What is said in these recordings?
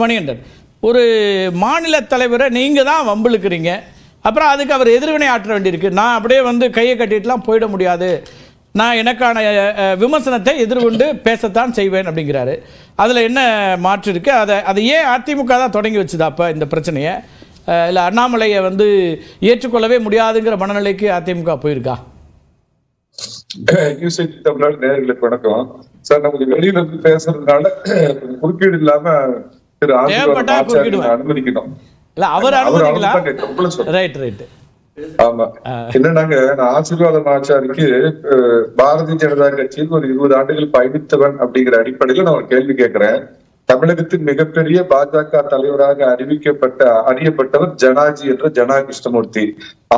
மணிகண்டன், ஒரு மாநில தலைவரை நீங்கள் தான் வம்பிழுக்கிறீங்க, அப்புறம் அதுக்கு அவர் எதிர்வினை ஆற்ற வேண்டியிருக்கு. நான் அப்படியே கையை கட்டிட்டுலாம் போயிட முடியாது, நான் எனக்கான விமர்சனத்தை எதிர்கொண்டு பேசத்தான் செய்வேன் அப்படிங்கிறாரு. அதில் என்ன மாற்று இருக்கு? அதை ஏன் அதிமுக தான் தொடங்கி வச்சுதா அப்போ இந்த பிரச்சனையை? இல்லை அண்ணாமலையை ஏற்றுக்கொள்ளவே முடியாதுங்கிற மனநிலைக்கு அதிமுக போயிருக்கா? தமிழ்நாடு நேயர்களுக்கு வணக்கம் சார். நமக்கு வெளியில இருந்து பேசுறதுனால குறுக்கீடு இல்லாம திரு அனுமதிக்கணும். இல்ல அவர் அனுமதிக்கலாம். Right right. ஆமா, என்னன்னாங்க, நான் ஆசீர்வாதம் ஆச்சாரிக்கு பாரதிய ஜனதா கட்சியில் ஒரு 20 ஆண்டுகள் பயணித்தவன் அப்படிங்கிற அடிப்படையில நான் ஒரு கேள்வி கேட்கிறேன். தமிழகத்தின் மிகப்பெரிய பாஜக தலைவராக அறியப்பட்டவர் ஜனாஜி என்ற ஜனா கிருஷ்ணமூர்த்தி,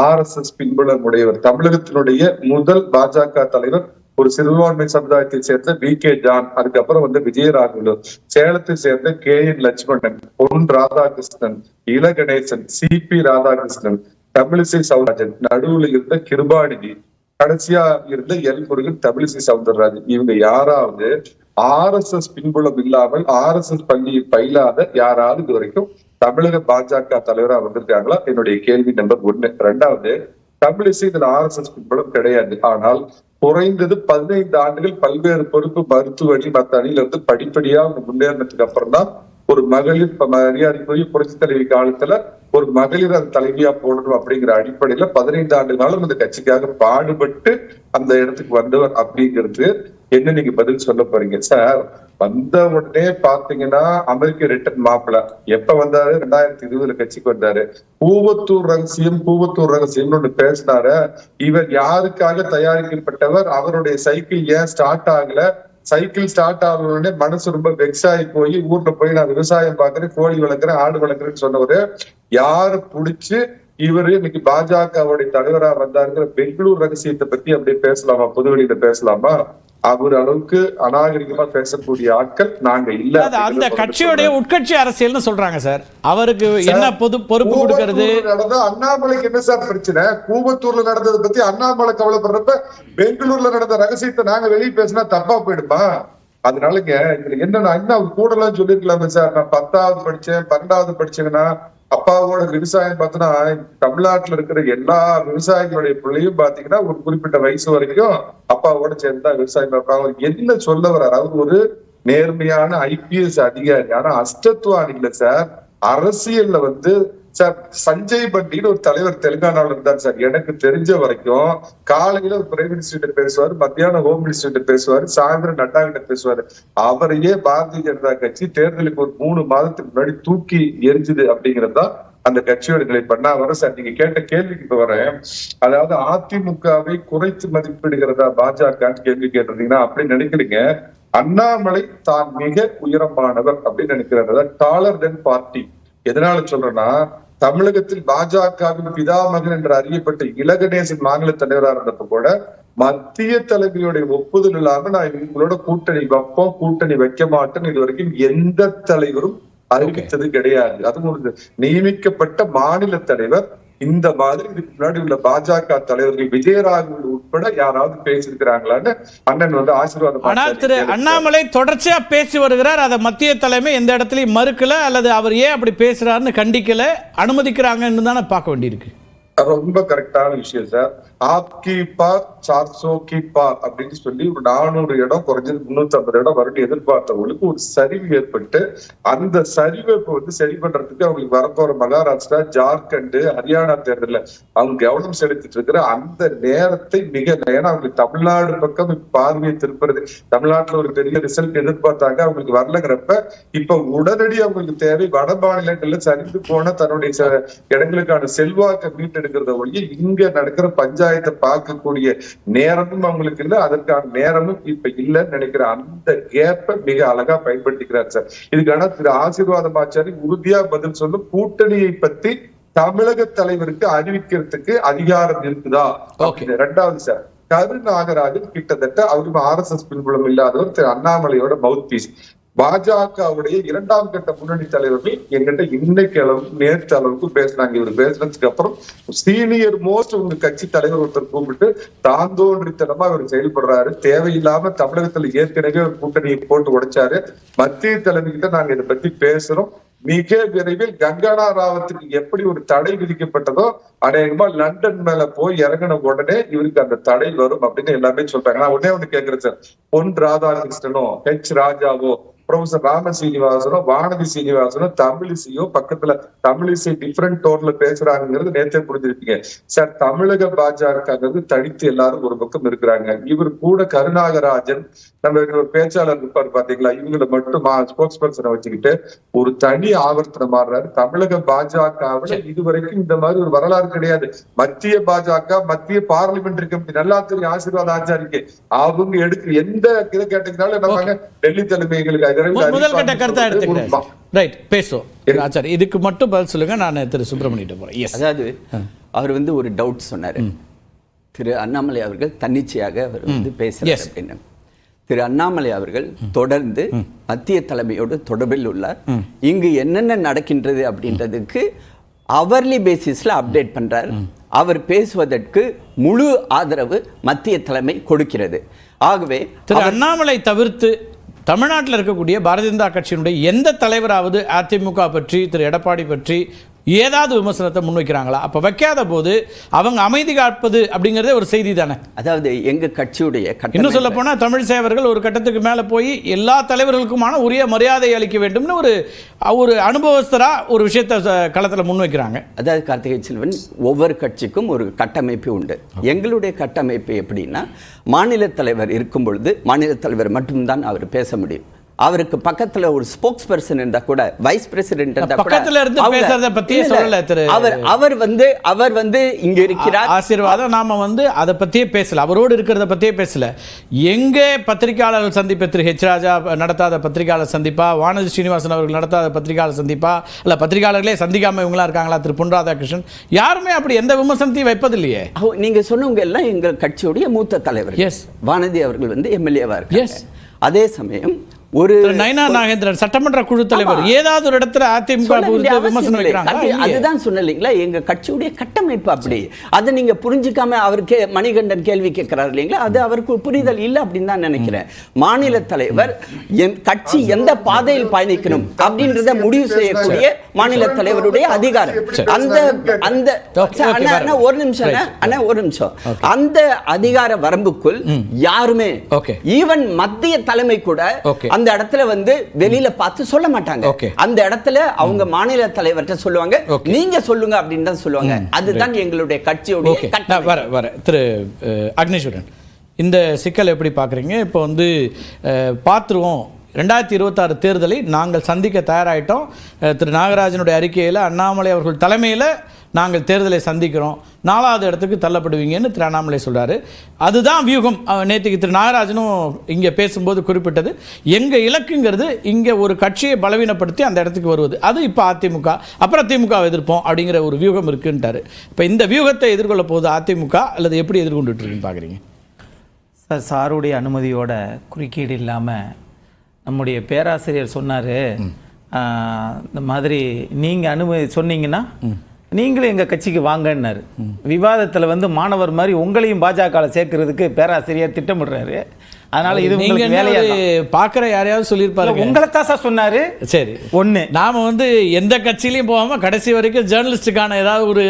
RSS பின்புலம் உடையவர். தமிழகத்தினுடைய முதல் பாஜக தலைவர் ஒரு சிறுபான்மை சமுதாயத்தை சேர்ந்த VK ஜான், அதுக்கப்புறம் விஜயராகவலு, சேலத்தை சேர்ந்த KN லட்சுமணன், பொன் ராதாகிருஷ்ணன், இள கணேசன், CP ராதாகிருஷ்ணன், தமிழிசை சவுந்தரராஜன், நடுவுல இருந்த கிருபாநிதி, கடைசியா இருந்த எல் முருகன், தமிழிசை சவுந்தரராஜன். இவங்க யாராவது RSS பின்புலம் இல்லாமல் RSS பள்ளியில் பயிலாத யாராவது இது வரைக்கும் தமிழக பாஜக தலைவரா வந்திருக்காங்களா? என்னுடைய கேள்வி நம்பர் 1. 2வது, தமிழிசை இதுல RSS பின்புலம் கிடையாது. ஆனால் குறைந்தது 15 ஆண்டுகள் பல்வேறு பொறுப்பு மருத்துவ அணி மற்ற அணியில இருந்து படிப்படியா முன்னேறினதுக்கு அப்புறம் தான் ஒரு மகளிர் மரியாதைக்குரிய புரட்சி தலைவி காலத்துல ஒரு மகளிர் அந்த தலைவியா போடணும் அப்படிங்கிற அடிப்படையில 15 ஆண்டு காலம் இந்த கட்சிக்காக பாடுபட்டு அந்த இடத்துக்கு வந்தவர் அப்படிங்கிறது என்ன நீங்க பதில் சொல்ல போறீங்க? சார், வந்த உடனே பாத்தீங்கன்னா அமெரிக்க ரிட்டர்ன் மாப்பிள எப்ப வந்தாரு? 2020 கட்சிக்கு வந்தாரு. பூவத்தூர் ரகசியம் ஒண்ணு பேசினாரு. இவர் யாருக்காக தயாரிக்கப்பட்டவர்? அவருடைய சைக்கிள் ஏன் ஸ்டார்ட் ஆகல? சைக்கிள் ஸ்டார்ட் ஆகணும்னே மனசு ரொம்ப வெக்ஸ் ஆகி போய் ஊர்ல போய் நான் விவசாயம் பாக்குறேன், கோழி வளர்க்குறேன், ஆடு வளர்க்குறேன்னு சொன்னவரு யாரு புடிச்சு இவரு இன்னைக்கு பாஜகவுடைய தலைவரா வந்தாருங்கிற பெங்களூர் ரகசியத்தை பத்தி அப்படியே பேசலாமா? பொதுவெளியில பேசலாமா? அவர் அளவுக்கு அநாகரிகமா பேசக்கூடிய ஆட்கள் நாங்க இல்ல. அந்த கட்சியோடைய உட்கட்சி அரசியல்னு சொல்றாங்க சார். அவருக்கு என்ன பொறுப்பு கொடுக்கிறது? அண்ணாமலைக்கு என்ன சார் பிரச்சனை? கூவத்தூர்ல நடந்ததை பத்தி அண்ணாமலை கவலைப்படுறப்ப பெங்களூர்ல நடந்த ரகசியத்தை நாங்க வெளியே பேசினா தப்பா போயிடுமா? அதனாலங்க இதுல என்ன அவர் கூட எல்லாம் சொல்லிருக்கலாமே சார். நான் 10வது படிச்சேன், 12வது படிச்சேங்கன்னா அப்பாவோட விவசாயம் பார்த்தோன்னா தமிழ்நாட்டுல இருக்கிற எல்லா விவசாயிகளுடைய பிள்ளையும் பாத்தீங்கன்னா ஒரு குறிப்பிட்ட வயசு வரைக்கும் அப்பாவோட சேர்ந்தா விவசாயம் பார்ப்பாங்க. அவர் என்ன சொல்ல வர்றாரு? அவர் ஒரு நேர்மையான IPS அதிகாரி. ஆனா அஷ்டத்துவான் இல்ல சார். அரசியல்ல சார் சஞ்சய் பண்டின்னு ஒரு தலைவர் தெலுங்கானால இருந்தார் சார். எனக்கு தெரிஞ்ச வரைக்கும் காலையில ஒரு பிரைம் மினிஸ்டர் பேசுவாரு, மத்தியானம் ஹோம் மினிஸ்டர் பேசுவாரு, சாயந்தரம் நட்டா கிட்ட பேசுவாரு. அவரையே பாரதிய ஜனதா கட்சி தேர்தலுக்கு ஒரு 3 மாதத்துக்கு முன்னாடி தூக்கி எரிஞ்சுது அப்படிங்கறதா அந்த கட்சியோட நிலை. பண்ணா வர சார், நீங்க கேட்ட கேள்விக்கு இப்ப வரேன். அதாவது அதிமுகவை குறைத்து மதிப்பிடுகிறதா பாஜக கேள்வி கேட்டிருந்தீங்கன்னா அப்படி நினைக்கிறீங்க. அண்ணாமலை தான் மிக உயரமானவர் அப்படின்னு நினைக்கிறார். டாலர் தென் பார்ட்டி. எதனால சொல்றேன்னா, தமிழகத்தில் பாஜகவின் பிதாமகன் என்று அறியப்பட்ட இள கணேசன் மாநில தலைவராக இருந்தப்ப கூட மத்திய தலைமையுடைய ஒப்புதல் இல்லாம நான் இவங்களோட கூட்டணி வைப்போம், கூட்டணி வைக்க மாட்டேன்னு இது வரைக்கும் எந்த தலைவரும் அறிவித்தது கிடையாது. அதுவும் ஒரு நியமிக்கப்பட்ட மாநில தலைவர் இந்த மாதிரி இதுக்கு முன்னாடி உள்ள பாஜக தலைவர்கள் விஜயராகவன் உட்பட யாராவது பேசியிருக்கிறாங்களான்னு அண்ணன் ஆசீர்வாதம். ஆனால் திரு அண்ணாமலை தொடர்ச்சியா பேசி வருகிறார். அதை மத்திய தலைமை எந்த இடத்துலயும் மறுக்கல, அல்லது அவர் ஏன் அப்படி பேசுறாருன்னு கண்டிக்கல, அனுமதிக்கிறாங்கன்னு தானே பார்க்க வேண்டியிருக்கு. ரொம்ப கரெக்டான விஷயம் சார். ஆப்கி பார் 400 கி பார் அப்படின்னு சொல்லி ஒரு 400 இடம் குறைஞ்சது 350 இடம் வரணும் எதிர்பார்த்தவங்களுக்கு ஒரு சரிவு ஏற்பட்டு அந்த சரிவை சரி பண்றதுக்கு அவங்களுக்கு வரப்போற மகாராஷ்டிரா, ஜார்க்கண்ட், ஹரியானா தேர்தலில் அவங்க கவனம் செலுத்திட்டு இருக்கிற அந்த நேரத்தை ஏன்னா அவங்களுக்கு தமிழ்நாடு பக்கம் பார்வையை திருப்புறது, தமிழ்நாட்டுல ஒரு பெரிய ரிசல்ட் எதிர்பார்த்தாங்க, அவங்களுக்கு வரலங்கிறப்ப இப்ப உடனடி அவங்களுக்கு தேவை வட மாநிலங்கள்ல சரிந்து போன தன்னுடைய இடங்களுக்கான செல்வாக்கை மீட்டெடுக்கிறத ஒழிய இங்க நடக்கிற பஞ்சாயத்தை பார்க்கக்கூடிய நேரமும் அவங்களுக்கு இல்ல, அதற்கான நேரமும் இப்ப இல்லைன்னு நினைக்கிற அந்த கேப்பை மிக அழகா பயன்படுத்திக்கிறார் சார். இதுக்கான திரு ஆசீர்வாதம் ஆச்சாரி உறுதியா பதில் சொல்லும். கூட்டணியை பத்தி தமிழக தலைவருக்கு அறிவிக்கிறதுக்கு அதிகாரம் இருக்குதா? 2வது சார், கரு நாகராஜன் கிட்டத்தட்ட அவருக்கு RSS பின்புலம் இல்லாதவர், திரு அண்ணாமலையோட மவுத் பீஸ். பாஜகவுடைய 2ஆம் கட்ட முன்னணி தலைவர்கள் என்கிட்ட இன்னைக்கு அளவுக்கு நேற்று அளவுக்கு பேசுனாங்க. இவர் பேசுனதுக்கு அப்புறம் சீனியர் மோஸ்ட் உங்க கட்சி தலைவர் ஒருத்தர் கூப்பிட்டு தாந்தோன்றித்தனமா அவர் செயல்படுறாரு. தேவையில்லாம தமிழகத்துல ஏற்கனவே ஒரு கூட்டணியை போட்டு உடைச்சாரு. மத்திய தலைமைகிட்ட நாங்க இதை பத்தி பேசுறோம். மிக விரைவில் கங்கனா ராவத்துக்கு எப்படி ஒரு தடை விதிக்கப்பட்டதோ அநேகமா லண்டன் மேல போய் இறங்கின உடனே இவருக்கு அந்த தடை வரும் அப்படின்னு எல்லாமே சொல்றாங்க. நான் ஒண்ணு கேட்கிறேன் சார், பொன் ராதாகிருஷ்ணனோ H ராஜாவோ ப்ரொஃபசர் ராம சீனிவாசனோ வானதி சீனிவாசனோ தமிழிசையோ பக்கத்துல தமிழிசை டிஃபரெண்ட் டோன்ல பேசுறாங்கிறது நேற்றே புரிஞ்சிருப்பீங்க சார். தமிழக பாஜக தடித்து எல்லாரும் ஒரு பக்கம் இருக்கிறாங்க. இவர் கூட கருணாகராஜன் நம்ம ஒரு பேச்சாளர் இருப்பாரு பாத்தீங்களா, இவங்களை மட்டும் ஸ்போக்ஸ் பர்சனை வச்சுக்கிட்டு ஒரு தனி ஆவர்த்தனம் மாறுறாரு. தமிழக பாஜகவுல இதுவரைக்கும் இந்த மாதிரி ஒரு வரலாறு கிடையாது. மத்திய பாஜக மத்திய பார்லிமெண்டரி கமிட்டி நல்லா தெரியும் ஆசீர்வாத் ஆச்சாரிக்கு, அவங்க எடுக்க எந்த இதை கேட்டீங்கனாலும் நம்ம டெல்லி தலைமைகளுக்கு முதல் கட்ட கருத்தா எடுத்துக்கிறேன். ரைட், பேசுவோம். ஆச்சாரி இதுக்கு மட்டும் பதில் சொல்லுங்க. நான் திரு சுப்பிரமணியிட்ட போறேன். அதாவது அவர் ஒரு டவுட் சொன்னாரு. திரு அண்ணாமலை அவர்கள் தன்னிச்சையாக அவர் பேசுறாரு அப்படின்னு. திரு அண்ணாமலை அவர்கள் தொடர்ந்து மத்திய தலைமையோடு தொடர்பில் உள்ளார். இங்கு என்னென்ன நடக்கின்றது அப்படின்றதுக்கு அவர்லி பேசிஸ்ல அப்டேட் பண்றார். அவர் பேசுவதற்கு முழு ஆதரவு மத்திய தலைமை கொடுக்கிறது. ஆகவே திரு அண்ணாமலை தவிர்த்து தமிழ்நாட்டில் இருக்கக்கூடிய பாரதிய ஜனதா கட்சியினுடைய எந்த தலைவராவது அதிமுக பற்றி திரு எடப்பாடி பற்றி ஏதாவது விமர்சனத்தை முன்வைக்கிறாங்களா? அப்ப வைக்காத போது அவங்க அமைதி காப்பது அப்படிங்கறதே ஒரு செய்தி தானே. அதாவது எங்க கட்சியுடைய இன்னும் சொல்ல போனா தமிழிசை அவர்கள் ஒரு கட்டத்துக்கு மேல போய் எல்லா தலைவர்களுக்குமான உரிய மரியாதை அளிக்க வேண்டும்னு ஒரு அனுபவஸ்தரா ஒரு விஷயத்தை களத்துல முன்வைக்கிறாங்க. அதாவது கார்த்திகை செல்வன், ஒவ்வொரு கட்சிக்கும் ஒரு கட்டமைப்பு உண்டு. எங்களுடைய கட்டமைப்பு எப்படின்னா, மாநில தலைவர் இருக்கும் பொழுது மாநில தலைவர் மட்டும்தான் அவர் பேச முடியும். அவருக்கு பக்கத்துல ஒரு ஸ்போக்ஸ் பர்சன் இருந்தா கூட, வைஸ் பிரசிடென்ட் இருந்தா கூட, பக்கத்துல இருந்து பேசுறத பத்தியே சொல்லல திரு. அவர் இங்க இருக்கிறார். ஆசீர்வாதம் நாம அத பத்தியே பேசல, அவரோடு இருக்கிறத பத்தியே பேசல. எங்க பத்திரிகையாளர்கள் சந்திப்பு, திரு H ராஜா நடத்தாத பத்திரிகையாளர் சந்திப்பா, வானதி ஸ்ரீனிவாசன் அவர்கள் நடத்தாத பத்திரிகையாளர் சந்திப்பா, இல்ல பத்திரிகையாளர்களே சந்திக்காம இவங்களா இருக்காங்களா, திரு பொன் ராதாகிருஷ்ணன், யாருமே அப்படி எந்த விமர்சனத்தையும் வைப்பதில்லையே. நீங்க சொன்னவங்க எல்லாம் எங்கள் கட்சியுடைய மூத்த தலைவர். வானதி அவர்கள் எம்எல்ஏவா இருக்காங்க. அதே சமயம் ஒரு நயனா நாகேந்திரன் சட்டமன்ற குழு தலைவர் ஏதாவது ஒரு இடத்துல அதிமுக விமர்சனம் வைக்கிறாங்க. அதுதான் சொன்னீங்களா, எங்க கட்சியுடைய கட்டமைப்பு அப்படி. அதை நீங்க புரிஞ்சுக்காம அவருக்கு மணிகண்டன் கேள்வி கேட்கிறார் இல்லைங்களா, அது அவருக்கு புரிதல் இல்லை அப்படின்னு தான் நினைக்கிறேன். மாநில தலைவர் கட்சி எந்த பாதையில் பயணிக்கணும் அப்படின்றத முடிவு செய்யக்கூடிய மாநில தலைவருடைய அதிகாரம். ஒரு நிமிஷம் அந்த அதிகார வரம்புக்குள் யாருமே, ஈவன் மத்திய தலைமை கூட அந்த இடத்துல வெளியில பார்த்து சொல்ல மாட்டாங்க. அந்த இடத்துல அவங்க மாநில தலைவர்கிட்ட சொல்லுவாங்க, நீங்க சொல்லுங்க அப்படின்னு தான் சொல்லுவாங்க. அதுதான் எங்களுடைய கட்சியோட. திரு அக்னேஸ்வரன், இந்த சிக்கல் எப்படி பாக்குறீங்க? இப்போ பார்த்துருவோம், 2026 தேர்தலை நாங்கள் சந்திக்க தயாராயிட்டோம். திரு நாகராஜனுடைய அறிக்கையில் அண்ணாமலை அவர்கள் தலைமையில் நாங்கள் தேர்தலை சந்திக்கிறோம், 4வது இடத்துக்கு தள்ளப்படுவீங்கன்னு திரு அண்ணாமலை சொல்றாரு. அதுதான் வியூகம். நேற்றுக்கு திரு நாகராஜனும் இங்கே பேசும்போது குறிப்பிட்டது, எங்கள் இலக்குங்கிறது இங்கே ஒரு கட்சியை பலவீனப்படுத்தி அந்த இடத்துக்கு வருவது. அது இப்போ அதிமுக, அப்புறம் திமுக எதிர்ப்போம் அப்படிங்கிற ஒரு வியூகம் இருக்குன்ட்டாரு. இப்போ இந்த வியூகத்தை எதிர்கொள்ள போகுது அதிமுக, அல்லது எப்படி எதிர்கொண்டுட்டு இருக்குன்னு பார்க்குறீங்க? சார், சாருடைய அனுமதியோட குறுக்கீடு இல்லாமல் நம்முடைய பேராசிரியர் சொன்னார், இந்த மாதிரி நீங்கள் அனுமதி சொன்னீங்கன்னா நீங்களும் எங்கள் கட்சிக்கு வாங்கன்னாரு. விவாதத்தில் மாணவர் மாதிரி உங்களையும் பாஜக சேர்க்கறதுக்கு பேராசிரியர் திட்டமிடுறாரு. அதனால இது உங்களுக்கு வேலையா பார்க்குற யாரையாவது சொல்லியிருப்பாரு. உங்களை தான் சார் சொன்னாரு. சரி, ஒன்று நாம எந்த கட்சியிலையும் போகாமல் கடைசி வரைக்கும் ஜேர்னலிஸ்டுக்கான ஏதாவது ஒரு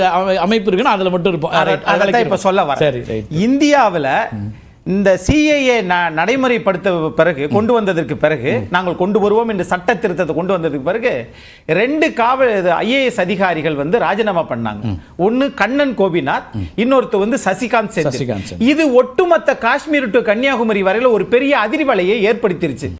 அமைப்பு இருக்குன்னு அதில் மட்டும் இருப்போம். அதெல்லாம் இப்போ சொல்ல வர. சரி, இந்தியாவில் இந்த சிஏஏ நடைமுறைப்படுத்த பிறகு, கொண்டு வந்ததற்கு பிறகு, நாங்கள் கொண்டு வருவோம் என்று சட்ட திருத்தத்தை கொண்டு வந்ததுக்கு பிறகு 2 IAS அதிகாரிகள் ராஜினாமா பண்ணாங்க. ஒன்னு கண்ணன் கோபிநாத், இன்னொருத்த சசிகாந்த் செந்தில். இது ஒட்டுமொத்த காஷ்மீர் டு கன்னியாகுமரி வரையில ஒரு பெரிய அதிர்வலையை ஏற்படுத்திருச்சு.